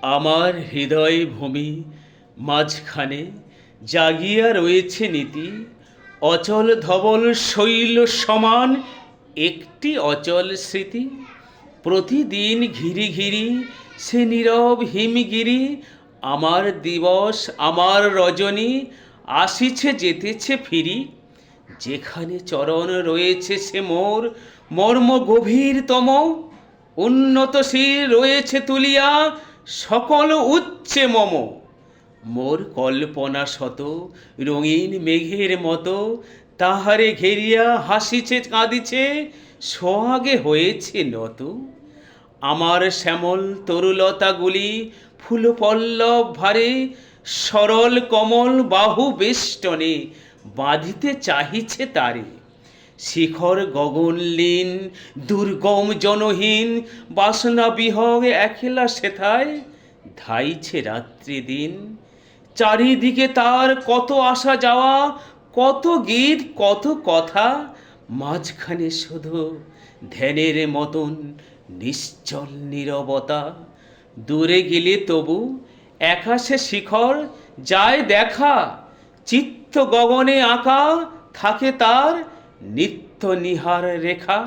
আমার হৃদয় ভূমি মাঝখানে জাগিয়া রয়েছে নীতি, অচল ধবল শৈল সমান একটি অচল স্মৃতি। প্রতিদিন ঘিরি ঘিরি সে নীরব হিমগিরি, আমার দিবস আমার রজনী আসিছে যেতেছে ফিরি। যেখানে চরণ রয়েছে সে মোর মর্ম গভীরতম, উন্নত শির রয়েছে তুলিয়া সকল উচ্চে মম। মোর কল্পনা শত রঙিন মেঘের মতো, তাহারে ঘেরিয়া হাসিছে কাঁদিছে সোহাগে হয়েছে নত। আমার শ্যামল তরুলতাগুলি ফুল পল্লব ভারে, সরল কমল বাহু বেষ্টনে বাঁধিতে চাহিছে তারে। শিখর গগনলীন দুর্গম জনহীন বাসনা বিহগ একলা সেথায় ধাইছে রাত্রি দিন। চারিদিকে তার কত আসা যাওয়া, কত গীত কত কথা, মাঝখানে শুধু ধ্যানের মতন নিশ্চল নীরবতা। দূরে গেলে তবু আকাশে শিখর যায় দেখা, চিত্ত গগনে আঁকা থাকে তার নিত্য নিহার রেখা।